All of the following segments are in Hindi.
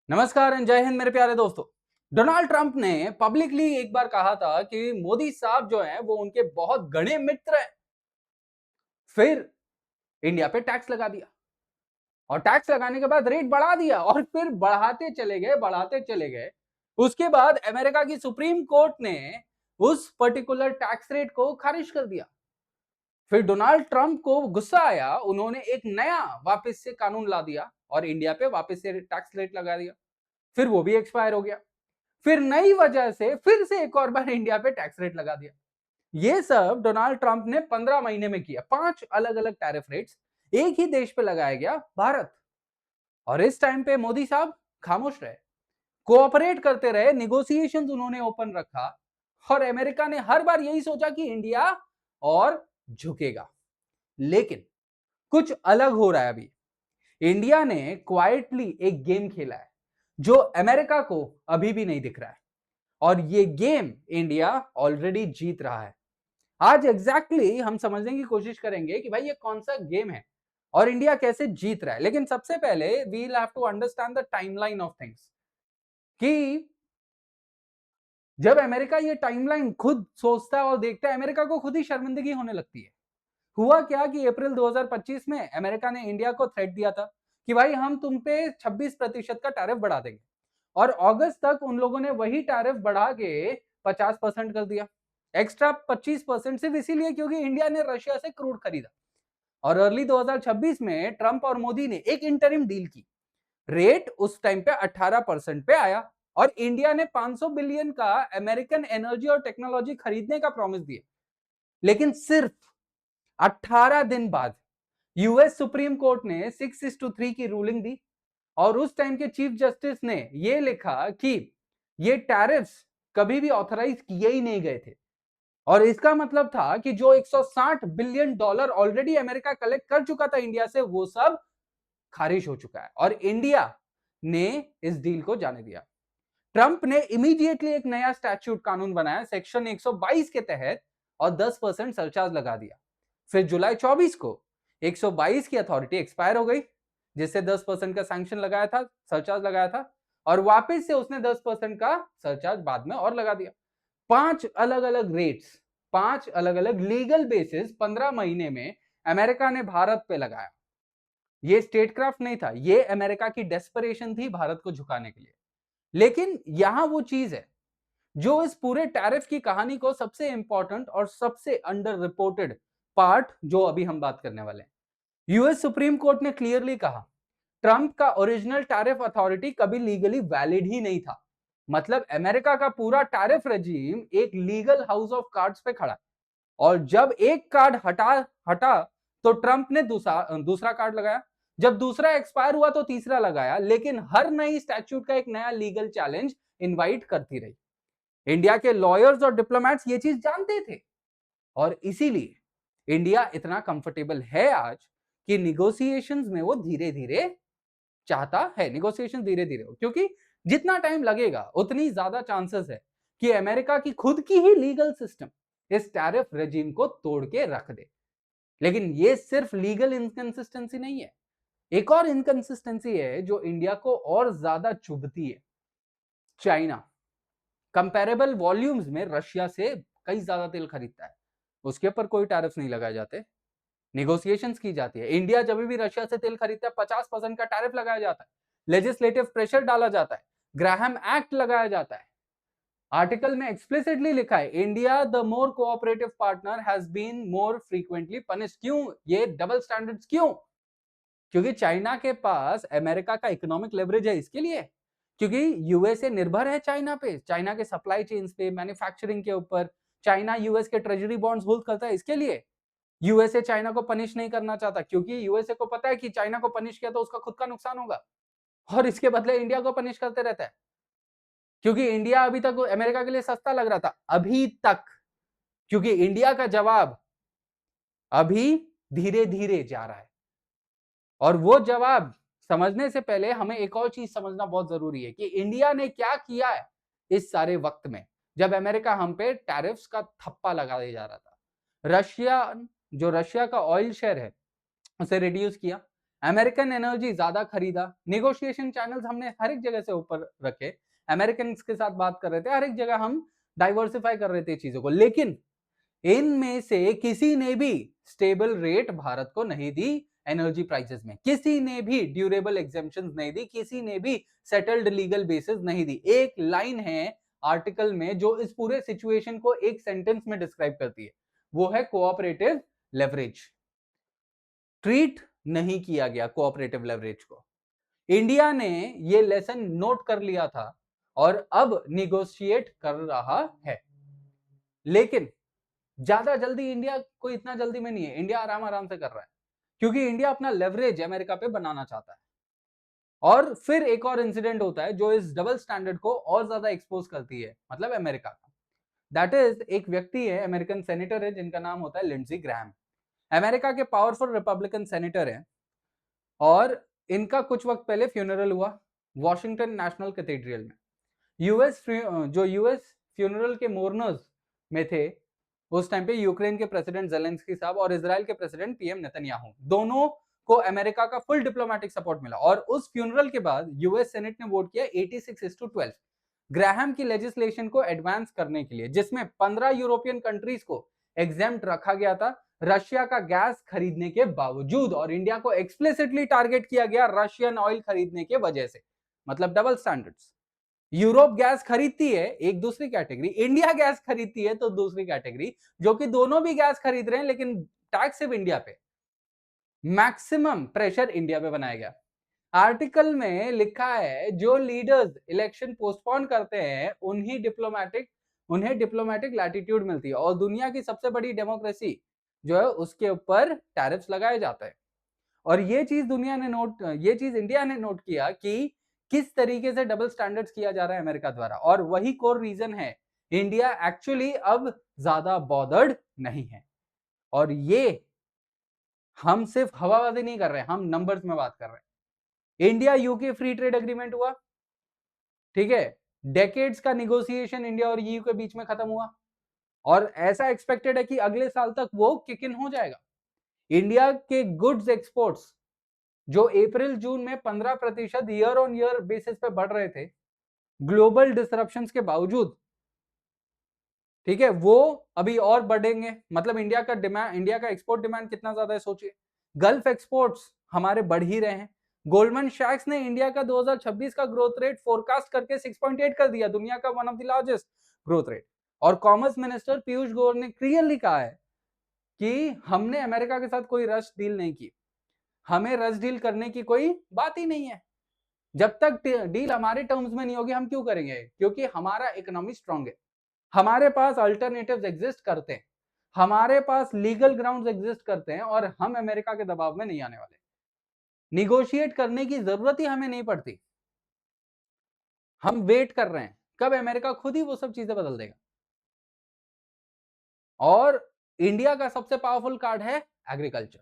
नमस्कार एंड जय हिंद मेरे प्यारे दोस्तों। डोनाल्ड ट्रंप ने पब्लिकली एक बार कहा था कि मोदी साहब जो हैं वो उनके बहुत घने मित्र हैं। फिर इंडिया पे टैक्स लगा दिया और टैक्स लगाने के बाद रेट बढ़ा दिया और फिर बढ़ाते चले गए। उसके बाद अमेरिका की सुप्रीम कोर्ट ने उस पर्टिकुलर टैक्स रेट को खारिज कर दिया। फिर डोनाल्ड ट्रंप को गुस्सा आया, उन्होंने एक नया वापस से कानून ला दिया और इंडिया पे वापस से टैक्स रेट लगा दिया। फिर वो भी एक्सपायर हो गया। फिर नई वजह से फिर से एक और बार इंडिया पे टैक्स रेट लगा दिया। ये सब डोनाल्ड ट्रंप ने 15 महीने में किया। 5 अलग अलग टैरिफ रेट्स एक ही देश पे लगाया गया, भारत। और इस टाइम पे मोदी साहब खामोश रहे, कोऑपरेट करते रहे, निगोसिएशंस उन्होंने ओपन रखा। और अमेरिका ने हर बार यही सोचा कि इंडिया और झुकेगा, लेकिन कुछ अलग हो रहा है अभी। इंडिया ने क्वाइटली एक गेम खेला है जो अमेरिका को अभी भी नहीं दिख रहा है, और ये गेम इंडिया ऑलरेडी जीत रहा है। आज एग्जैक्टली हम समझने की कोशिश करेंगे कि भाई ये कौन सा गेम है और इंडिया कैसे जीत रहा है। लेकिन सबसे पहले we will have to understand the timeline of things कि जब अमेरिका ये टाइमलाइन खुद सोचता है और देखता है, अमेरिका को खुद ही शर्मिंदगी होने लगती है। हुआ क्या कि अप्रैल 2025 में अमेरिका ने इंडिया को थ्रेट दिया था कि भाई हम तुम पे 26% का टैरिफ बढ़ा देंगे, और अगस्त तक उन लोगों ने वही टैरिफ बढ़ा के 50% कर दिया। एक्स्ट्रा 25% सिर्फ इसीलिए क्योंकि इंडिया ने रशिया से क्रूड खरीदा। और अर्ली 2026 में ट्रंप और मोदी ने एक इंटरिम डील की। रेट उस टाइम पे 18% पे आया और इंडिया ने 500 बिलियन का अमेरिकन एनर्जी और टेक्नोलॉजी खरीदने का प्रॉमिस दिया। लेकिन सिर्फ 18 दिन बाद यूएस सुप्रीम कोर्ट ने 6:3 की रूलिंग दी और उस टाइम के चीफ जस्टिस ने यह लिखा कि ये टैरिफ्स कभी भी ऑथराइज किए ही नहीं गए थे। और इसका मतलब था कि जो 160 billion dollar already America collect कर चुका था इंडिया से, वो सब खारिज हो चुका है और इंडिया ने इस डील को जाने दिया। ट्रंप ने इमीडिएटली एक नया स्टैट्यूट कानून बनाया सेक्शन 122 के तहत और 10% सरचार्ज लगा दिया। फिर जुलाई 24 को 122 की अथॉरिटी एक्सपायर हो गई, जिससे 10% का सैंक्शन लगाया था, सरचार्ज लगाया था, और वापस से उसने 10% का सरचार्ज बाद में और लगा दिया। 5 अलग अलग रेट्स, 5 अलग अलग लीगल बेसिस 15 महीने में अमेरिका ने भारत पे लगाया। ये स्टेट क्राफ्ट नहीं था, ये अमेरिका की डेस्परेशन थी भारत को झुकाने के लिए। लेकिन यहां वो चीज है जो इस पूरे टैरिफ की कहानी को सबसे इंपॉर्टेंट और सबसे अंडर रिपोर्टेड पार्ट जो अभी हम बात करने वाले हैं। यूएस सुप्रीम कोर्ट ने क्लियरली कहा ट्रंप का ओरिजिनल टैरिफ अथॉरिटी कभी लीगली वैलिड ही नहीं था। मतलब अमेरिका का पूरा टैरिफ रेजिम एक लीगल हाउस ऑफ कार्ड्स पे खड़ा है, और जब एक कार्ड हटा हटा तो ट्रंप ने दूसरा कार्ड लगाया। जब दूसरा एक्सपायर हुआ तो तीसरा लगाया, लेकिन हर नई स्टैट्यूट का एक नया लीगल चैलेंज इनवाइट करती रही। इंडिया के लॉयर्स और डिप्लोमेट्स ये चीज जानते थे, और इसीलिए इंडिया इतना कंफर्टेबल है आज कि निगोसिएशंस में वो धीरे धीरे चाहता है, निगोसिएशन धीरे धीरे हो, क्योंकि जितना टाइम लगेगा उतनी ज्यादा चांसेस है कि अमेरिका की खुद की ही लीगल सिस्टम इस टैरिफ रेजिम को तोड़ के रख दे। लेकिन ये सिर्फ लीगल इनकंसिस्टेंसी नहीं है, एक और इनकंसिस्टेंसी है जो इंडिया को और ज्यादा चुभती है। चाइना कंपेरेबल वॉल्यूम्स में रशिया से कई ज्यादा तेल खरीदता है, उसके ऊपर कोई टैरिफ नहीं लगाए जाते, निगोसिएशंस की जाती है। इंडिया जब भी रशिया से तेल खरीदता है 50% का टैरिफ लगाया जाता है, लेजिस्लेटिव प्रेशर डाला जाता है, ग्राहम एक्ट लगाया जाता है। आर्टिकल में एक्सप्लिसिटली लिखा है India the more cooperative partner has been more frequently punished. क्यों ये डबल स्टैंडर्ड्स क्यों? क्योंकि चाइना के पास अमेरिका का इकोनॉमिक लेवरेज है, इसके लिए। क्योंकि यूएसए निर्भर है चाइना पे, चाइना के सप्लाई चेन्स पे, मैन्युफैक्चरिंग के ऊपर। चाइना यूएस के ट्रेजरी बॉन्ड्स होल्ड करता है, इसके लिए। यूएसए चाइना को पनिश नहीं करना चाहता, क्योंकि यूएसए को पता है कि चाइना को पनिश किया तो उसका खुद का नुकसान होगा, और इसके बदले इंडिया को पनिश करते रहता है। क्योंकि इंडिया अभी तक अमेरिका के लिए सस्ता लग रहा था, अभी तक। क्योंकि इंडिया का जवाब अभी धीरे धीरे जा रहा है, और वो जवाब समझने से पहले हमें एक और चीज समझना बहुत जरूरी है कि इंडिया ने क्या किया है इस सारे वक्त में, जब अमेरिका हम पे टैरिफ्स का थप्पा लगाया जा रहा था। रशिया, जो रशिया का ऑयल शेयर है, उसे रिड्यूस किया। अमेरिकन एनर्जी ज्यादा खरीदा, नेगोशिएशन चैनल्स हमने हर एक जगह से ऊपर रखे, अमेरिकन के साथ बात कर रहे थे, हर एक जगह हम डाइवर्सिफाई कर रहे थे चीजों को, लेकिन इनमें से किसी ने भी स्टेबल रेट भारत को नहीं दी एनर्जी प्राइसेस में, किसी ने भी ड्यूरेबल एग्जेम्पशंस नहीं दी, किसी ने भी सेटल्ड लीगल बेसिस नहीं दी। एक लाइन है आर्टिकल में जो इस पूरे सिचुएशन को एक सेंटेंस में डिस्क्राइब करती है, वो है कोऑपरेटिव लेवरेज। ट्रीट नहीं किया गया कोऑपरेटिव लेवरेज को। इंडिया ने ये लेसन नोट कर लिया था और अब निगोशिएट कर रहा है, लेकिन ज्यादा जल्दी इंडिया को इतना जल्दी में नहीं है, इंडिया आराम आराम से कर रहा है, क्योंकि इंडिया अपना लेवरेज अमेरिका पे बनाना चाहता है। और फिर एक और इंसिडेंट होता है जो इस डबल स्टैंडर्ड को और ज्यादा एक्सपोज करती है, मतलब अमेरिका का। दैट इज, एक व्यक्ति है, अमेरिकन सेनेटर है, जिनका नाम होता है लिंडजी ग्रैहम। अमेरिका के पावरफुल रिपब्लिकन सेनेटर हैं और इनका कुछ वक्त पहले फ्यूनरल हुआ वॉशिंगटन नेशनल कैथेड्रल में। यूएस फ्यूनरल के मोर्नर्स में थे उस टाइम पे यूक्रेन के प्रेसिडेंट जेलेंस्की साहब और इजराइल के प्रेसिडेंट पीएम नेतन्याहू, दोनों को अमेरिका का फुल डिप्लोमेटिक सपोर्ट मिला। और उस फ्यूनरल के बाद यूएस सेनेट ने वोट किया 86:12 ग्राहम की लेजिस्लेशन को एडवांस करने के लिए, जिसमें 15 यूरोपियन कंट्रीज को एग्जेम्प्ट रखा गया था रशिया का गैस खरीदने के बावजूद, और इंडिया को एक्सप्लिसिटली टारगेट किया गया रशियन ऑयल खरीदने के वजह से। मतलब डबल स्टैंडर्ड्स। यूरोप गैस खरीदती है एक दूसरी कैटेगरी, इंडिया गैस खरीदती है तो दूसरी कैटेगरी, जो कि दोनों भी गैस खरीद रहे हैं, लेकिन टैक्स सिर्फ इंडिया पे, मैक्सिमम प्रेशर इंडिया पे बनाया गया। आर्टिकल में लिखा है जो लीडर्स इलेक्शन पोस्टपोन करते हैं उन्हें डिप्लोमेटिक लैटिट्यूड मिलती है, और दुनिया की सबसे बड़ी डेमोक्रेसी जो है उसके ऊपर टैरिफ्स लगाए जाते हैं। और ये चीज इंडिया ने नोट किया कि किस तरीके से डबल स्टैंडर्ड्स किया जा रहा है अमेरिका द्वारा, और वही कोर रीजन है इंडिया एक्चुअली अब ज्यादा बॉदर्ड नहीं है। और ये हम सिर्फ हवाबाजी नहीं कर रहे हैं, हम नंबर्स में बात कर रहे हैं। India UK free trade agreement हुआ, ठीक है, डेकेड्स का निगोशिएशन इंडिया और ईयू के बीच में खत्म हुआ, और ऐसा एक्सपेक्टेड है कि अगले साल तक वो किक इन हो जाएगा। इंडिया के गुड्स एक्सपोर्ट्स जो अप्रैल जून में 15% ईयर ऑन ईयर बेसिस पे बढ़ रहे थे ग्लोबल डिसरप्शंस के बावजूद, ठीक है, वो अभी और बढ़ेंगे। मतलब इंडिया का एक्सपोर्ट डिमांड कितना ज्यादा है सोचिए। गल्फ एक्सपोर्ट्स हमारे बढ़ ही रहे हैं। गोल्डमैन सैक्स ने इंडिया का 2026 का ग्रोथ रेट फोरकास्ट करके 6.8 कर दिया, दुनिया का one of the largest growth rate. और कॉमर्स मिनिस्टर पीयूष गोयल ने क्लियरली कहा है कि हमने अमेरिका के साथ कोई रश डील नहीं की, हमें रश डील करने की कोई बात ही नहीं है। जब तक डील हमारे टर्म्स में नहीं होगी हम क्यों करेंगे, क्योंकि हमारा इकोनॉमी स्ट्रांग है, हमारे पास अल्टरनेटिव्स एग्जिस्ट करते हैं, हमारे पास लीगल ग्राउंड्स एग्जिस्ट करते हैं, और हम अमेरिका के दबाव में नहीं आने वाले। निगोशिएट करने की जरूरत ही हमें नहीं पड़ती, हम वेट कर रहे हैं कब अमेरिका खुद ही वो सब चीजें बदल देगा। और इंडिया का सबसे पावरफुल कार्ड है एग्रीकल्चर,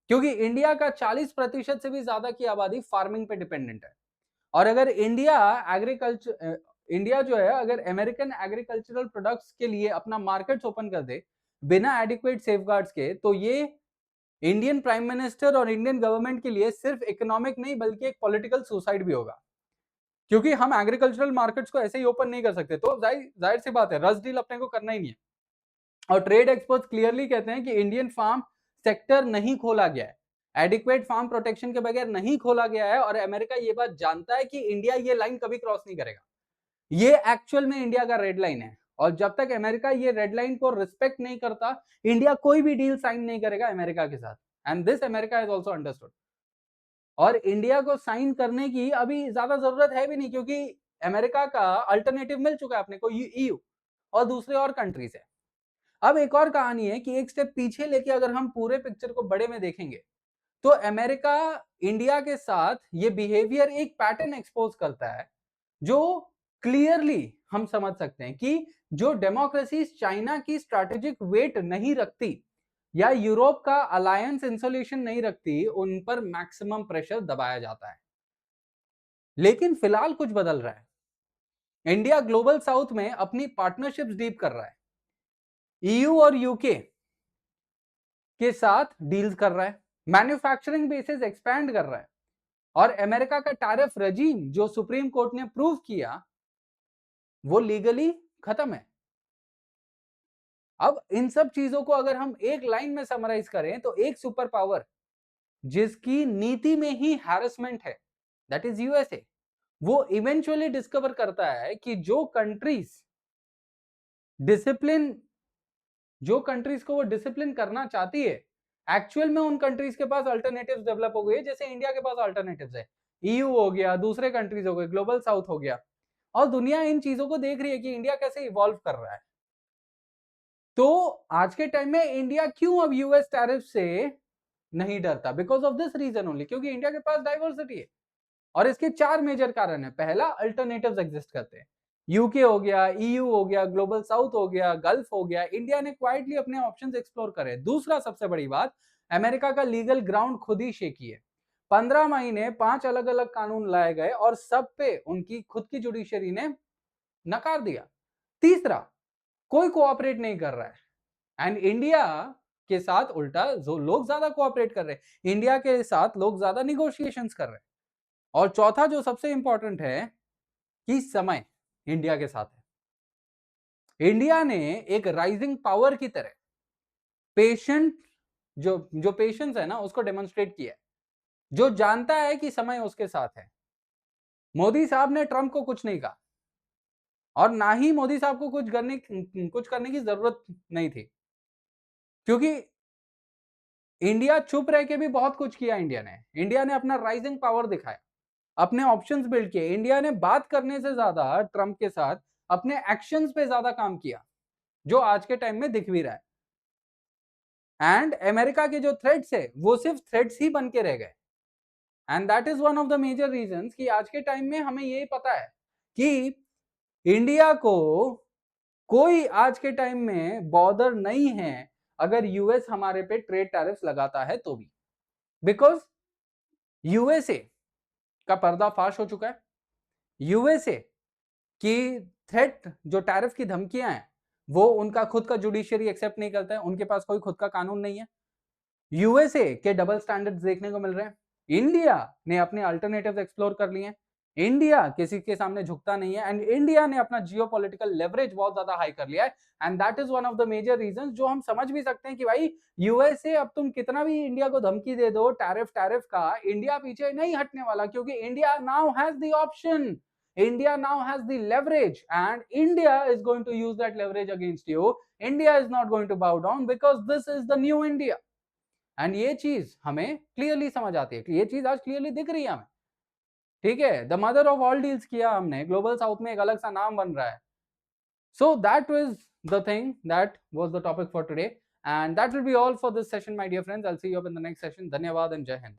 क्योंकि इंडिया का 40% से भी ज्यादा की आबादी फार्मिंग पे डिपेंडेंट है। और अगर इंडिया जो है अगर अमेरिकन एग्रीकल्चरल प्रोडक्ट्स के लिए अपना मार्केट्स ओपन कर दे बिना एडिक्वेट सेफगार्ड्स के, तो ये इंडियन प्राइम मिनिस्टर और इंडियन गवर्नमेंट के लिए सिर्फ इकोनॉमिक नहीं बल्कि एक पॉलिटिकल सुसाइड भी होगा, क्योंकि हम एग्रीकल्चरल मार्केट्स को ऐसे ही ओपन नहीं कर सकते। तो जाहिर सी बात है रस डील अपने को करना ही नहीं है। और ट्रेड एक्सपर्ट्स क्लियरली कहते हैं कि इंडियन फार्म सेक्टर नहीं खोला गया है, एडिक्वेट फार्म प्रोटेक्शन के बगैर नहीं खोला गया है, और अमेरिका ये बात जानता है कि इंडिया ये लाइन कभी क्रॉस नहीं करेगा। ये एक्चुअल में इंडिया का रेड लाइन है, और जब तक अमेरिका ये रेड लाइन को रिस्पेक्ट नहीं करता इंडिया कोई भी डील साइन नहीं करेगा अमेरिका के साथ। And this America has also understood. और इंडिया को साइन करने की अभी ज्यादा जरूरत है भी नहीं, क्योंकि अमेरिका का अल्टरनेटिव मिल चुका है अपने को, ईयू और दूसरे और कंट्रीज है। अब एक और कहानी है कि एक स्टेप पीछे लेके अगर हम पूरे पिक्चर को बड़े में देखेंगे तो अमेरिका इंडिया के साथ ये बिहेवियर एक पैटर्न एक्सपोज करता है जो क्लियरली हम समझ सकते हैं कि जो डेमोक्रेसी चाइना की स्ट्रैटेजिक वेट नहीं रखती या यूरोप का अलायंस इंसोलेशन नहीं रखती, उन पर मैक्सिमम प्रेशर दबाया जाता है। लेकिन फिलहाल कुछ बदल रहा है। इंडिया ग्लोबल साउथ में अपनी पार्टनरशिप्स डीप कर रहा है, ईयू और यूके के साथ डील्स कर रहा है, मैन्युफैक्चरिंग बेसिस एक्सपैंड कर रहा है, और अमेरिका का टैरिफ रेजीम जो सुप्रीम कोर्ट ने प्रूव किया वो लीगली खत्म है। अब इन सब चीजों को अगर हम एक लाइन में समराइज करें तो एक सुपर पावर जिसकी नीति में ही हैरेसमेंट है, दैट इज यूएसए, वो इवेंचुअली डिस्कवर करता है कि डिसिप्लिन जो कंट्रीज को वो डिसिप्लिन करना चाहती है, एक्चुअल में उन कंट्रीज के पास अल्टरनेटिव्स डेवलप हो गए, जैसे इंडिया के पास अल्टरनेटिव्स है, ईयू हो गया, दूसरे कंट्रीज हो गए, ग्लोबल साउथ हो गया, और दुनिया इन चीजों को देख रही है कि इंडिया कैसे इवॉल्व कर रहा है। तो आज के टाइम में इंडिया क्यों अब यूएस टैरिफ से नहीं डरता? Because of this reason only, क्योंकि इंडिया के पास डाइवर्सिटी है, और इसके 4 मेजर कारण है। पहला, अल्टरनेटिव्स एग्जिस्ट करते हैं, यूके हो गया, ईयू हो गया, ग्लोबल साउथ हो गया, गल्फ हो गया, इंडिया ने क्वाइटली अपने ऑप्शंस एक्सप्लोर करे। दूसरा सबसे बड़ी बात, अमेरिका का लीगल ग्राउंड खुद ही शेकी है। 15 महीने 5 अलग अलग कानून लाए गए और सब पे उनकी खुद की जुडिशरी ने नकार दिया। तीसरा, कोई कोऑपरेट नहीं कर रहा है, एंड इंडिया के साथ उल्टा जो लोग ज्यादा कोऑपरेट कर रहे हैं, इंडिया के साथ लोग ज्यादा निगोशिएशंस कर रहे हैं। और चौथा जो सबसे इंपॉर्टेंट है कि समय इंडिया के साथ है। इंडिया ने एक राइजिंग पावर की तरह पेशेंट जो पेशेंस है ना उसको डेमोन्स्ट्रेट किया है, जो जानता है कि समय उसके साथ है। मोदी साहब ने ट्रंप को कुछ नहीं कहा, और ना ही मोदी साहब को कुछ करने की जरूरत नहीं थी, क्योंकि इंडिया चुप रह के भी बहुत कुछ किया। इंडिया ने अपना राइजिंग पावर दिखाया, अपने ऑप्शंस बिल्ड किए। इंडिया ने बात करने से ज्यादा ट्रंप के साथ अपने एक्शंस पे ज्यादा काम किया, जो आज के टाइम में दिख भी रहा है। एंड अमेरिका के जो थ्रेट्स है वो सिर्फ थ्रेट्स ही बन के रह गए, and that is one of the major reasons कि आज के टाइम में हमें यही पता है कि इंडिया को कोई आज के टाइम में बॉदर नहीं है अगर यूएस हमारे पे ट्रेड टैरिफ्स लगाता है तो भी, बिकॉज यूएसए का पर्दाफाश हो चुका है। यूएसए की थ्रेट, जो टैरिफ की धमकियां हैं, वो उनका खुद का जुडिशियरी एक्सेप्ट नहीं करता है, उनके पास कोई खुद का कानून नहीं है। यूएसए के डबल स्टैंडर्ड्स देखने को मिल रहे हैं। इंडिया ने अपने अल्टरनेटिव्स एक्सप्लोर कर लिए हैं। इंडिया किसी के सामने झुकता नहीं है, एंड इंडिया ने अपना जियोपॉलिटिकल लेवरेज बहुत ज्यादा हाई कर लिया है, and that is one of the major reasons, जो हम समझ भी सकते हैं कि भाई यूएसए अब तुम कितना भी इंडिया को धमकी दे दो टैरिफ का, इंडिया पीछे नहीं हटने वाला, क्योंकि India now has the option, India now has the leverage, and India is going to use that leverage against you. India is not going to bow down because this is the new India. And ये चीज हमें क्लियरली समझ आती है, ये चीज आज क्लियरली दिख रही है हमें। ठीक है, the mother of all deals किया हमने, ग्लोबल साउथ में एक अलग सा नाम बन रहा है। So that was the thing, that was the topic for today, and that will be all for this session my dear friends. I will see you up in the next session. धन्यवाद एंड जय हिंद।